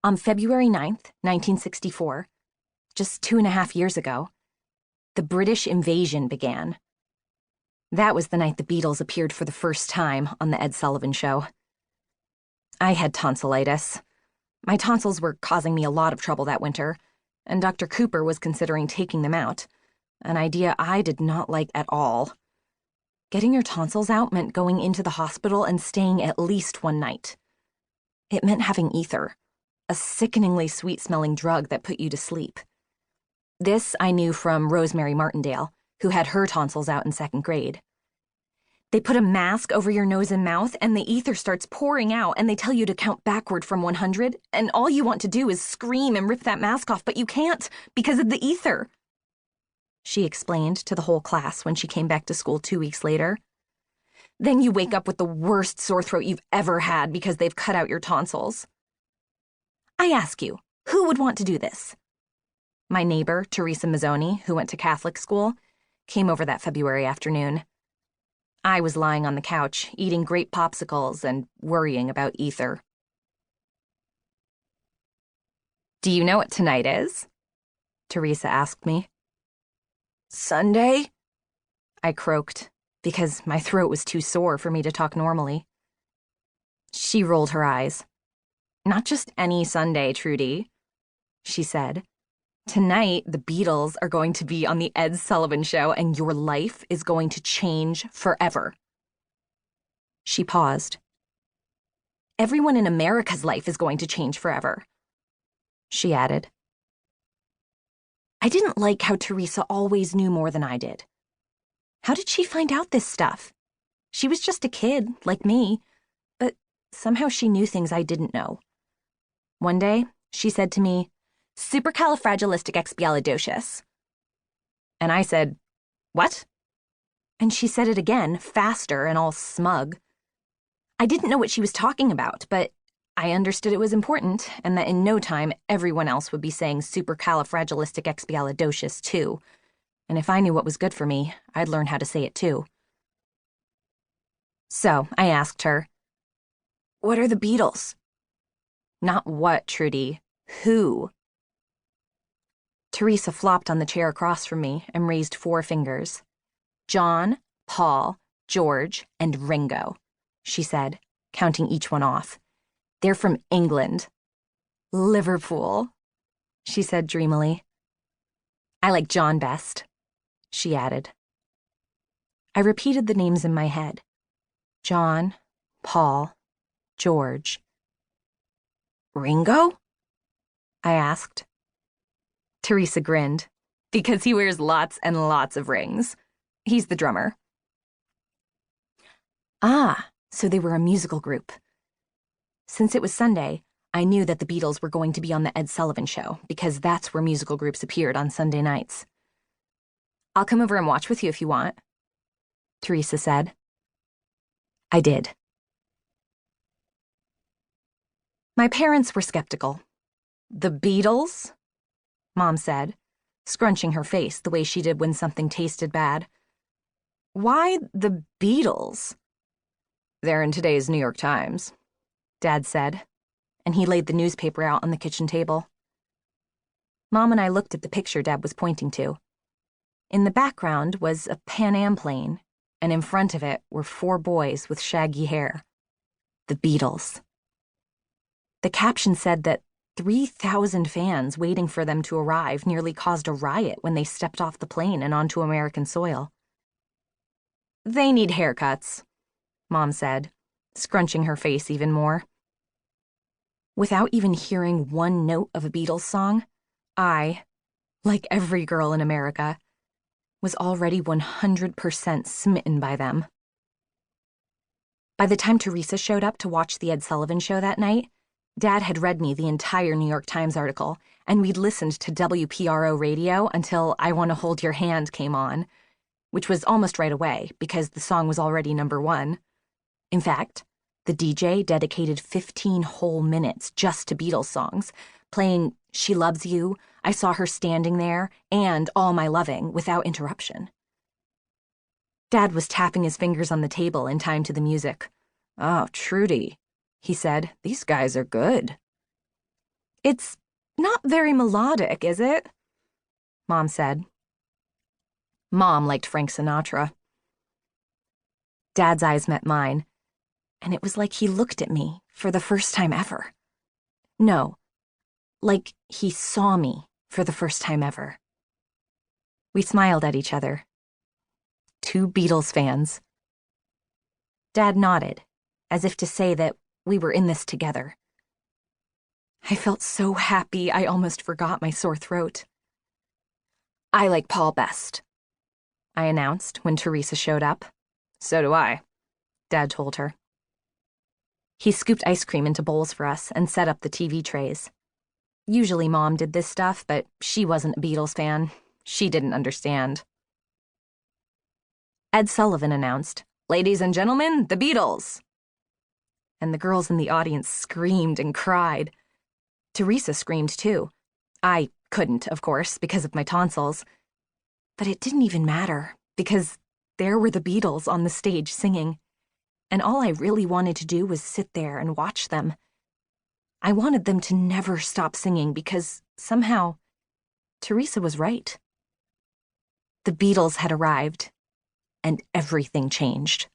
On February 9th, 1964, just 2.5 years ago, the British invasion began. That was the night the Beatles appeared for the first time on the Ed Sullivan Show. I had tonsillitis. My tonsils were causing me a lot of trouble that winter, and Dr. Cooper was considering taking them out, an idea I did not like at all. Getting your tonsils out meant going into the hospital and staying at least one night. It meant having ether, a sickeningly sweet-smelling drug that put you to sleep. This I knew from Rosemary Martindale, who had her tonsils out in 2nd grade. They put a mask over your nose and mouth, and the ether starts pouring out, and they tell you to count backward from 100, and all you want to do is scream and rip that mask off, but you can't because of the ether. She explained to the whole class when she came back to school 2 weeks later. Then you wake up with the worst sore throat you've ever had because they've cut out your tonsils. I ask you, who would want to do this? My neighbor, Teresa Mazzoni, who went to Catholic school, came over that February afternoon. I was lying on the couch, eating grape popsicles and worrying about ether. Do you know what tonight is? Teresa asked me. Sunday? I croaked, because my throat was too sore for me to talk normally. She rolled her eyes. Not just any Sunday, Trudy, she said. Tonight, the Beatles are going to be on the Ed Sullivan Show, and your life is going to change forever. She paused. Everyone in America's life is going to change forever, she added. I didn't like how Teresa always knew more than I did. How did she find out this stuff? She was just a kid, like me, but somehow she knew things I didn't know. One day, she said to me, "Supercalifragilisticexpialidocious." And I said, "What?" And she said it again, faster and all smug. I didn't know what she was talking about, but I understood it was important, and that in no time everyone else would be saying supercalifragilisticexpialidocious too. And if I knew what was good for me, I'd learn how to say it too. So I asked her, "What are the Beatles?" Not what, Trudy. Who? Teresa flopped on the chair across from me and raised 4 fingers. John, Paul, George, and Ringo, she said, counting each one off. They're from England. Liverpool, she said dreamily. I like John best, she added. I repeated the names in my head. John, Paul, George. Ringo? I asked. Teresa grinned, because he wears lots and lots of rings. He's the drummer. Ah, so they were a musical group. Since it was Sunday, I knew that the Beatles were going to be on the Ed Sullivan Show, because that's where musical groups appeared on Sunday nights. I'll come over and watch with you if you want, Teresa said. I did. My parents were skeptical. The Beatles? Mom said, scrunching her face the way she did when something tasted bad. Why the Beatles? They're in today's New York Times, Dad said, and he laid the newspaper out on the kitchen table. Mom and I looked at the picture Dad was pointing to. In the background was a Pan Am plane, and in front of it were 4 boys with shaggy hair. The Beatles. The caption said that 3,000 fans waiting for them to arrive nearly caused a riot when they stepped off the plane and onto American soil. They need haircuts, Mom said, scrunching her face even more. Without even hearing one note of a Beatles song, I, like every girl in America, was already 100% smitten by them. By the time Teresa showed up to watch the Ed Sullivan Show that night, Dad had read me the entire New York Times article, and we'd listened to WPRO radio until I Want to Hold Your Hand came on, which was almost right away because the song was already #1. In fact, the DJ dedicated 15 whole minutes just to Beatles songs, playing She Loves You, I Saw Her Standing There, and All My Loving without interruption. Dad was tapping his fingers on the table in time to the music. "Oh, Trudy," he said, "these guys are good." It's not very melodic, is it? Mom said. Mom liked Frank Sinatra. Dad's eyes met mine, and it was like he looked at me for the first time ever. No, like he saw me for the first time ever. We smiled at each other. Two Beatles fans. Dad nodded, as if to say that we were in this together. I felt so happy I almost forgot my sore throat. I like Paul best, I announced when Teresa showed up. So do I, Dad told her. He scooped ice cream into bowls for us and set up the TV trays. Usually Mom did this stuff, but she wasn't a Beatles fan. She didn't understand. Ed Sullivan announced, "Ladies and gentlemen, the Beatles!" And the girls in the audience screamed and cried. Teresa screamed too. I couldn't, of course, because of my tonsils. But it didn't even matter, because there were the Beatles on the stage singing, and all I really wanted to do was sit there and watch them. I wanted them to never stop singing because, somehow, Teresa was right. The Beatles had arrived, and everything changed.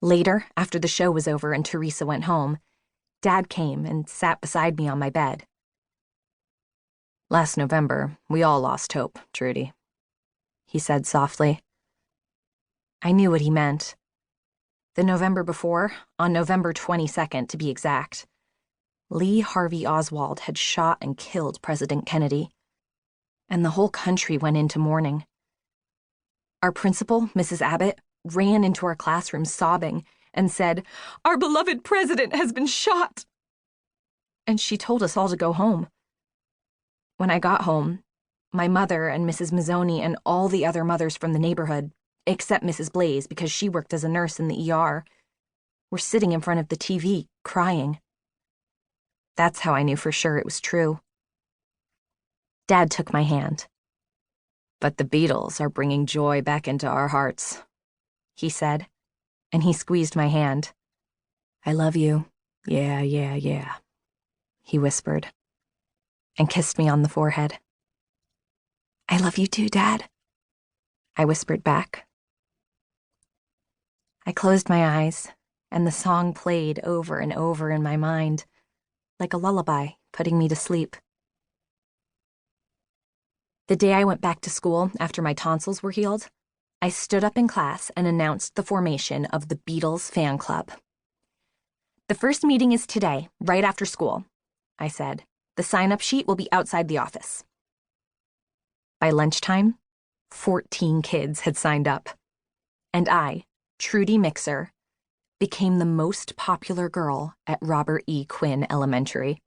Later, after the show was over and Teresa went home, Dad came and sat beside me on my bed. "Last November, we all lost hope, Trudy," he said softly. I knew what he meant. The November before, on November 22nd to be exact, Lee Harvey Oswald had shot and killed President Kennedy, and the whole country went into mourning. Our principal, Mrs. Abbott, ran into our classroom sobbing and said, "Our beloved president has been shot!" And she told us all to go home. When I got home, my mother and Mrs. Mazzoni and all the other mothers from the neighborhood, except Mrs. Blaze because she worked as a nurse in the ER, were sitting in front of the TV, crying. That's how I knew for sure it was true. Dad took my hand. "But the Beatles are bringing joy back into our hearts," he said, and he squeezed my hand. "I love you. Yeah, yeah, yeah," he whispered, and kissed me on the forehead. "I love you too, Dad," I whispered back. I closed my eyes, and the song played over and over in my mind, like a lullaby putting me to sleep. The day I went back to school after my tonsils were healed, I stood up in class and announced the formation of the Beatles fan club. "The first meeting is today, right after school," I said. "The sign-up sheet will be outside the office." By lunchtime, 14 kids had signed up, and I, Trudy Mixer, became the most popular girl at Robert E. Quinn Elementary.